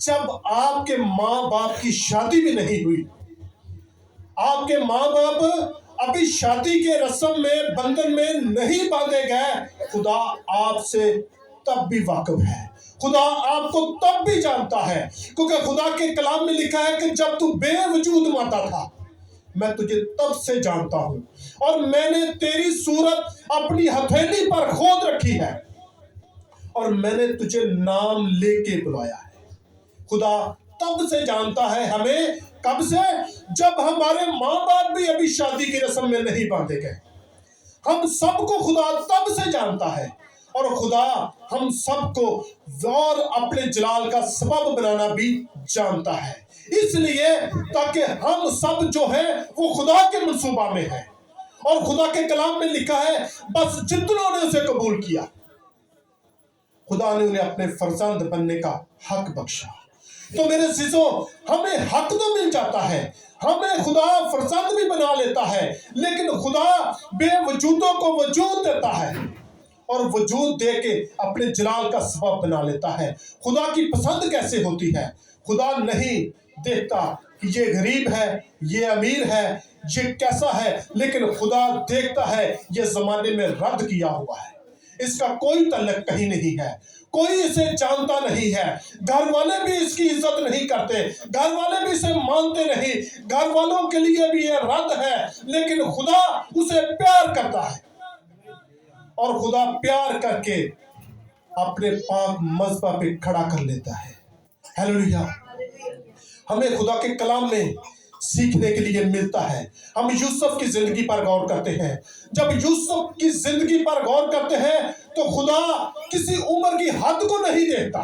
جب آپ کے ماں باپ کی شادی بھی نہیں ہوئی، آپ کے ماں باپ ابھی شادی کے رسم میں بندھن میں نہیں باندھے گئے، خدا آپ سے تب بھی واقف ہے، خدا آپ کو تب بھی جانتا ہے، کیونکہ خدا کے کلام میں لکھا ہے کہ جب تو بے وجود ماتا تھا میں تجھے تب سے جانتا ہوں، اور میں نے تیری صورت اپنی ہتھیلی پر کھود رکھی ہے، اور میں نے تجھے نام لے کے بلایا ہے۔ خدا تب سے جانتا ہے ہمیں، کب سے؟ جب ہمارے ماں باپ بھی ابھی شادی کی رسم میں نہیں باندھے گئے۔ ہم سب کو خدا تب سے جانتا ہے، اور خدا ہم سب کو اور اپنے جلال کا سبب بنانا بھی جانتا ہے، اس لیے تاکہ ہم سب جو ہے وہ خدا کے منصوبہ میں ہیں، اور خدا کے کلام میں لکھا ہے بس جتنوں نے اسے قبول کیا خدا نے انہیں اپنے فرزند بننے کا حق بخشا۔ تو میرے عزیزو، ہمیں حق تو مل جاتا ہے، ہمیں خدا فرزند بھی بنا لیتا ہے، لیکن خدا بے وجودوں کو وجود دیتا ہے، اور وجود دے کے اپنے جلال کا سبب بنا لیتا ہے۔ خدا کی پسند کیسے ہوتی ہے؟ خدا نہیں دیکھتا کہ یہ غریب ہے، یہ امیر ہے، یہ کیسا ہے، لیکن خدا دیکھتا ہے یہ زمانے میں رد کیا ہوا ہے، اس کا کوئی تعلق کہیں نہیں ہے، کوئی اسے جانتا نہیں ہے، گھر والے بھی اس کی عزت نہیں کرتے، گھر والے بھی اسے مانتے نہیں، گھر والوں کے لیے بھی یہ رد ہے، لیکن خدا اسے پیار کرتا ہے، اور خدا پیار کر کے اپنے پاک مذبح پہ کھڑا کر لیتا ہے۔ ہیلیلویا! ہمیں خدا کے کلام میں سیکھنے کے لیے ملتا ہے۔ ہم یوسف کی زندگی پر غور کرتے ہیں، جب یوسف کی زندگی پر غور کرتے ہیں تو خدا کسی عمر کی حد کو نہیں دیکھتا،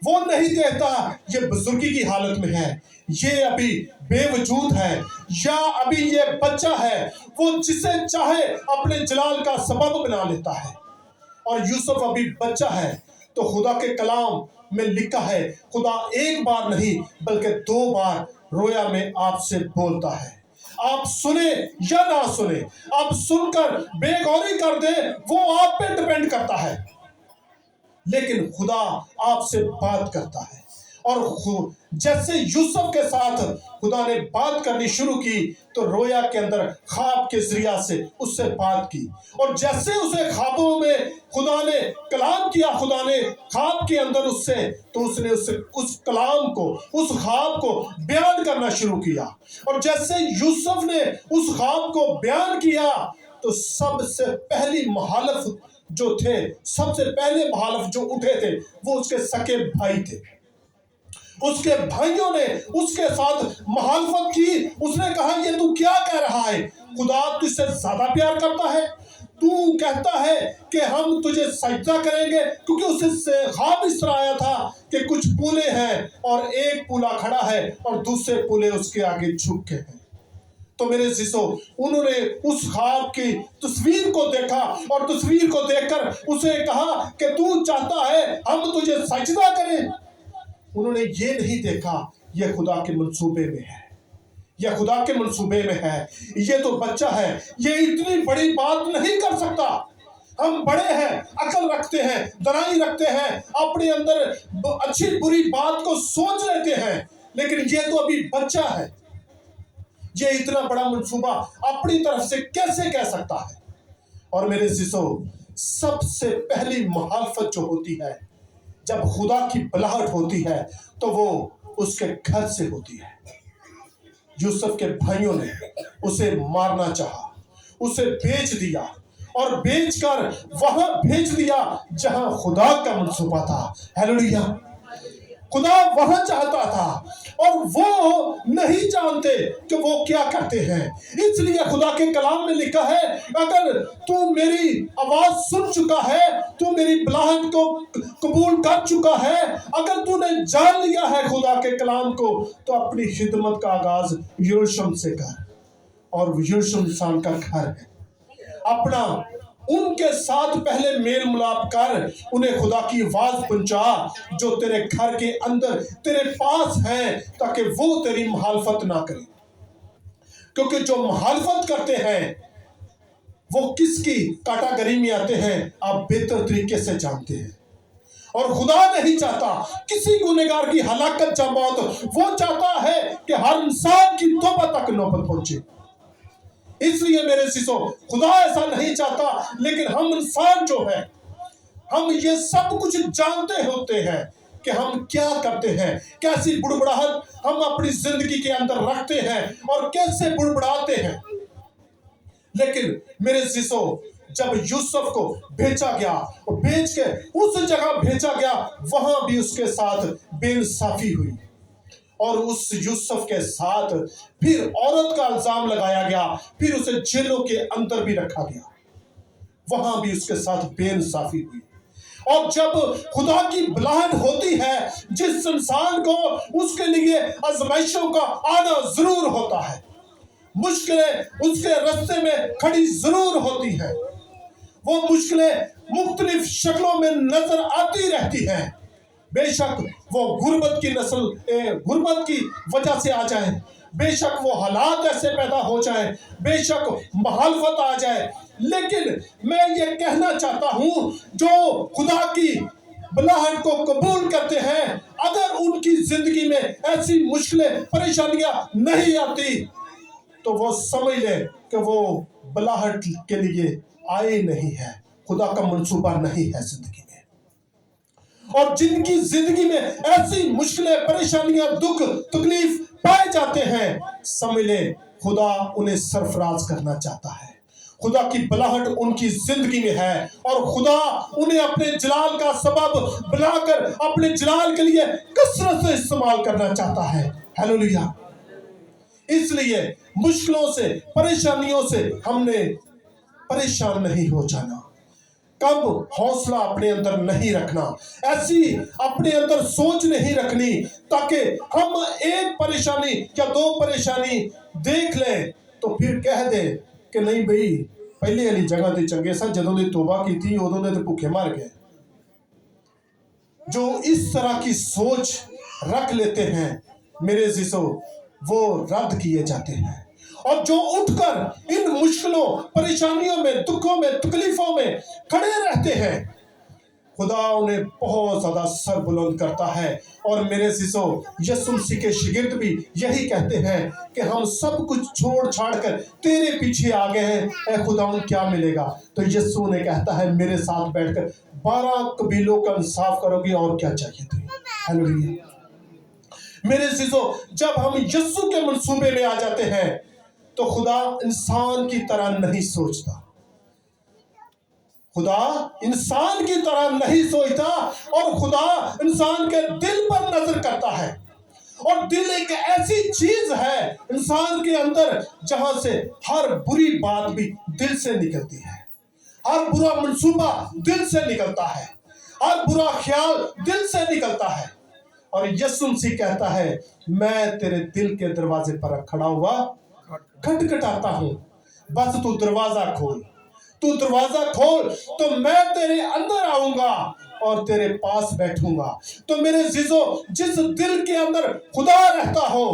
وہ نہیں دیکھتا یہ بزرگی کی حالت میں ہے، یہ ابھی بے وجود ہے، یا ابھی یہ بچہ ہے، وہ جسے چاہے اپنے جلال کا سبب بنا لیتا ہے۔ اور یوسف ابھی بچہ ہے تو خدا کے کلام میں لکھا ہے خدا ایک بار نہیں بلکہ 2 بار رویا میں آپ سے بولتا ہے، آپ سنیں یا نہ سنیں، آپ سن کر بے غوری کر دیں، وہ آپ پہ ڈیپینڈ کرتا ہے، لیکن خدا آپ سے بات کرتا ہے۔ اور جیسے یوسف کے ساتھ خدا نے بات کرنی شروع کی تو رویا کے اندر خواب کے ذریعہ سے اس سے بات کی، اور جیسے اسے خوابوں میں خدا نے کلام کیا، خدا نے خواب کے اندر اس سے، تو اس نے اس کلام کو، اس خواب کو بیان کرنا شروع کیا، اور جیسے یوسف نے اس خواب کو بیان کیا تو سب سے پہلی مخالف جو تھے، سب سے پہلے مخالف جو اٹھے تھے وہ اس کے سکے بھائی تھے۔ اس کے بھائیوں نے اس کے ساتھ مخالفت کی، اس نے کہا یہ تو کیا کہہ رہا ہے، خدا تجھ سے زیادہ پیار کرتا ہے، تو کہتا ہے کہ ہم تجھے سجدہ کریں گے، کیونکہ اسے خواب اس طرح آیا تھا کہ کچھ پولے ہیں اور ایک پولا کھڑا ہے اور دوسرے پولے اس کے آگے جھک کے ہیں۔ تو میرے عزیزو، انہوں نے اس خواب کی تصویر کو دیکھا، اور تصویر کو دیکھ کر اسے کہا کہ تو چاہتا ہے ہم تجھے سجدہ کریں۔ انہوں نے یہ نہیں دیکھا یہ خدا کے منصوبے میں ہے، یہ خدا کے منصوبے میں ہے، یہ تو بچہ ہے، یہ اتنی بڑی بات نہیں کر سکتا، ہم بڑے ہیں، عقل رکھتے ہیں، دانائی رکھتے ہیں، اپنے اندر اچھی بری بات کو سوچ لیتے ہیں، لیکن یہ تو ابھی بچہ ہے، یہ اتنا بڑا منصوبہ اپنی طرف سے کیسے کہہ سکتا ہے؟ اور میرے عزیزو، سب سے پہلی مخالفت جو ہوتی ہے جب خدا کی بلاہٹ ہوتی ہے تو وہ اس کے گھر سے ہوتی ہے۔ یوسف کے بھائیوں نے اسے مارنا چاہا، اسے بیچ دیا، اور بیچ کر وہاں بھیج دیا جہاں خدا کا منصوبہ تھا۔ ہیلیلویا! خدا وہاں چاہتا تھا، اور وہ نہیں جانتے کہ وہ کیا کرتے ہیں، اس لیے خدا کے کلام میں لکھا ہے اگر تو میری آواز سن چکا ہے، تو میری بلاہٹ کو قبول کر چکا ہے، اگر تو نے جان لیا ہے خدا کے کلام کو، تو اپنی خدمت کا آغاز یروشلم سے کر، اور یروشلم انسان کا گھر ہے، اپنا ان کے ساتھ پہلے میل ملاپ کر، انہیں خدا کی آواز پہنچا جو تیرے گھر کے اندر تیرے پاس ہیں، تاکہ وہ تیری مخالفت نہ کریں، کیونکہ جو مخالفت کرتے ہیں وہ کس کی کیٹیگری میں آتے ہیں آپ بہتر طریقے سے جانتے ہیں۔ اور خدا نہیں چاہتا کسی گنہگار کی ہلاکت یا موت، وہ چاہتا ہے کہ ہر انسان کی توبہ تک نوبت پہنچے۔ اس لیے میرے عزیزو، خدا ایسا نہیں چاہتا، لیکن ہم انسان جو ہیں، ہم یہ سب کچھ جانتے ہوتے ہیں کہ ہم کیا کرتے ہیں، کیسی بڑبڑاہٹ ہم اپنی زندگی کے اندر رکھتے ہیں اور کیسے بڑبڑاتے ہیں۔ لیکن میرے عزیزو، جب یوسف کو بھیجا گیا اور بھیج کے اس جگہ بھیجا گیا، وہاں بھی اس کے ساتھ بے انصافی ہوئی، اور اس یوسف کے ساتھ پھر عورت کا الزام لگایا گیا، پھر اسے جیلوں کے اندر بھی رکھا گیا، وہاں بھی اس کے ساتھ بے انصافی ہوئی۔ اور جب خدا کی بلاہٹ ہوتی ہے، جس انسان کو اس کے لیے آزمائشوں کا آنا ضرور ہوتا ہے، مشکلیں اس کے راستے میں کھڑی ضرور ہوتی ہیں، وہ مشکلیں مختلف شکلوں میں نظر آتی رہتی ہیں، بے شک وہ غربت کی وجہ سے آ جائیں، بے شک وہ حالات ایسے پیدا ہو جائیں، بے شک مخالفت آ جائے، لیکن میں یہ کہنا چاہتا ہوں، جو خدا کی بلاہٹ کو قبول کرتے ہیں، اگر ان کی زندگی میں ایسی مشکلیں پریشانیاں نہیں آتی تو وہ سمجھ لیں کہ وہ بلاہٹ کے لیے آئے نہیں ہے، خدا کا منصوبہ نہیں ہے زندگی میں۔ اور جن کی زندگی میں ایسی مشکلیں، پریشانیاں، دکھ، تکلیف پائے جاتے ہیں، سمجھ لیں خدا انہیں سرفراز کرنا چاہتا ہے، خدا کی بلاہٹ ان کی زندگی میں ہے، اور خدا انہیں اپنے جلال کا سبب بنا کر اپنے جلال کے لیے کثرت سے استعمال کرنا چاہتا ہے۔ ہیلیلویا۔ اس لیے مشکلوں سے، پریشانیوں سے ہم نے پریشان نہیں ہو جانا، کب حوصلہ اپنے اندر نہیں رکھنا، ایسی اپنے اندر سوچ نہیں رکھنی تاکہ ہم ایک پریشانی یا دو پریشانی دیکھ لیں تو پھر کہہ دیں کہ نہیں بھئی پہلے والی جگہ تے چنگے سا، جدوں نے توبہ کی تھی ادوں نے تو بھوکے مار گئے۔ جو اس طرح کی سوچ رکھ لیتے ہیں میرے عزیزو، وہ رد کیے جاتے ہیں، اور جو اٹھ کر ان مشکلوں، پریشانیوں میں، دکھوں میں، تکلیفوں میں کھڑے رہتے ہیں، خدا انہیں بہت زیادہ سر بلند کرتا ہے۔ اور میرے عزیزو، یسوع مسیح کے شاگرد بھی یہی کہتے ہیں کہ ہم سب کچھ چھوڑ چھاڑ کر تیرے پیچھے آ گئے ہیں، اے خداوند کیا ملے گا؟ تو یسوع نے کہتا ہے میرے ساتھ بیٹھ کر 12 قبیلوں کا انصاف کرو گے، اور کیا چاہیے تمہیں؟ ہیلیلویا۔ میرے عزیزو، جب ہم یسوع کے منصوبے میں آ جاتے ہیں تو خدا انسان کی طرح نہیں سوچتا، خدا انسان کی طرح نہیں سوچتا، اور خدا انسان کے دل پر نظر کرتا ہے، اور دل ایک ایسی چیز ہے انسان کے اندر جہاں سے ہر بری بات بھی دل سے نکلتی ہے، ہر برا منصوبہ دل سے نکلتا ہے، ہر برا خیال دل سے نکلتا ہے، اور یسوع مسیح کہتا ہے میں تیرے دل کے دروازے پر کھڑا ہوا کھٹکھٹاتا ہوں، بس تو دروازہ کھول، تو دروازہ کھول تو میں تیرے اندر آؤں گا اور تیرے پاس بیٹھوں گا۔ تو میرے عزیزو، جس دل کے اندر خدا رہتا ہو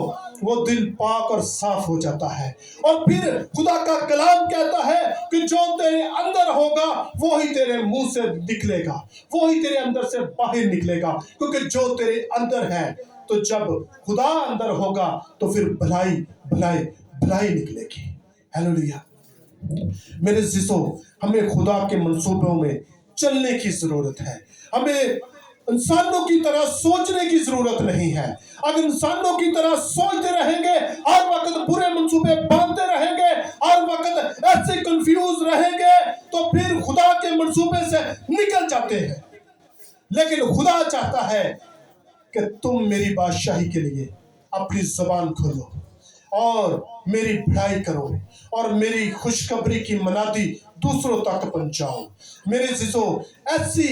وہ دل پاک اور صاف ہو جاتا ہے، اور پھر خدا کا کلام کہتا ہے کہ جو تیرے اندر ہوگا وہی تیرے منہ سے نکلے گا، وہی تیرے اندر سے باہر نکلے گا، کیونکہ جو تیرے اندر ہے، تو جب خدا اندر ہوگا تو پھر بھلائی بھلائی بھلائی نکلے گی۔ ہیلیلویا۔ میرے عزیزو، ہمیں خدا کے منصوبوں میں چلنے کی ضرورت ہے، ہمیں انسانوں کی طرح سوچنے کی ضرورت نہیں ہے۔ اگر انسانوں کی طرح سوچتے رہیں گے، ہر وقت برے منصوبے باندھتے رہیں گے، ہر وقت ایسے کنفیوز رہیں گے، تو پھر خدا کے منصوبے سے نکل جاتے ہیں۔ لیکن خدا چاہتا ہے کہ تم میری بادشاہی کے لیے اپنی زبان کھولو اور میری بھلائی کرو، اور میری خوشخبری کی منادی دوسروں تک پہنچاؤ۔ میرے عزیزو، ایسی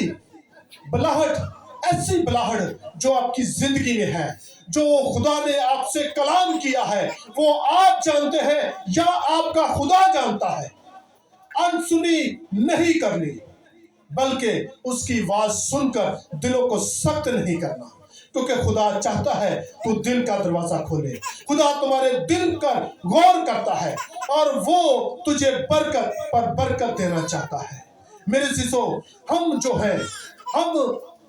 بلاہٹ جو آپ کی زندگی میں ہے، جو خدا نے آپ سے کلام کیا ہے، وہ آپ جانتے ہیں یا آپ کا خدا جانتا ہے، انسنی نہیں کرنی، بلکہ اس کی آواز سن کر دلوں کو سخت نہیں کرنا، کیونکہ خدا چاہتا ہے تو دل کا دروازہ کھولے، خدا تمہارے دل پر غور کرتا ہے اور وہ تجھے برکت پر برکت دینا چاہتا ہے۔ میرے عزیزو، ہم جو ہیں، ہم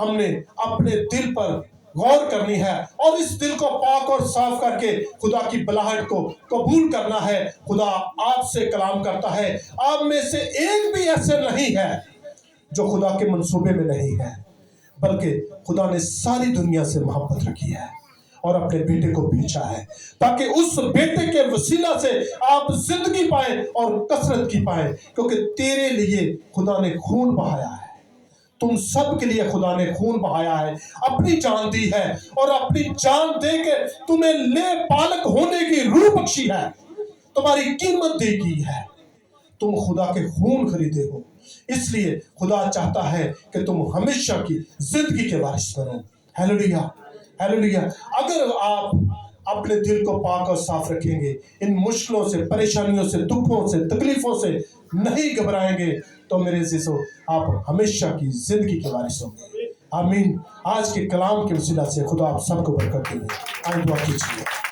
ہم نے اپنے دل پر غور کرنی ہے اور اس دل کو پاک اور صاف کر کے خدا کی بلاہٹ کو قبول کرنا ہے۔ خدا آپ سے کلام کرتا ہے، آپ میں سے ایک بھی ایسے نہیں ہے جو خدا کے منصوبے میں نہیں ہے، بلکہ خدا نے ساری دنیا سے محبت رکھی ہے اور اپنے بیٹے کو بھیجا ہے تاکہ اس بیٹے کے وسیلہ سے آپ زندگی پائیں اور کثرت کی پائیں، کیونکہ تیرے لیے خدا نے خون بہایا ہے، تم سب کے لیے خدا نے خون بہایا ہے، اپنی جان دی ہے اور اپنی جان دے کے تمہیں لے پالک ہونے کی روح بخشی ہے، تمہاری قیمت دی کی ہے، تم خدا کے خون خریدے ہو، اس لیے خدا چاہتا ہے کہ تم ہمیشہ کی زندگی کے وارث بنو۔ Hallelujah, hallelujah. اگر آپ اپنے دل کو پاک اور صاف رکھیں گے، ان مشکلوں سے، پریشانیوں سے، دکھوں سے، تکلیفوں سے نہیں گھبرائیں گے، تو میرے عزیزو آپ ہمیشہ کی زندگی کے وارث ہوں گے۔ آمین۔ آج کے کلام کے وسیلہ سے خدا آپ سب کو برکت دے۔ آئیں دعا کیجیے۔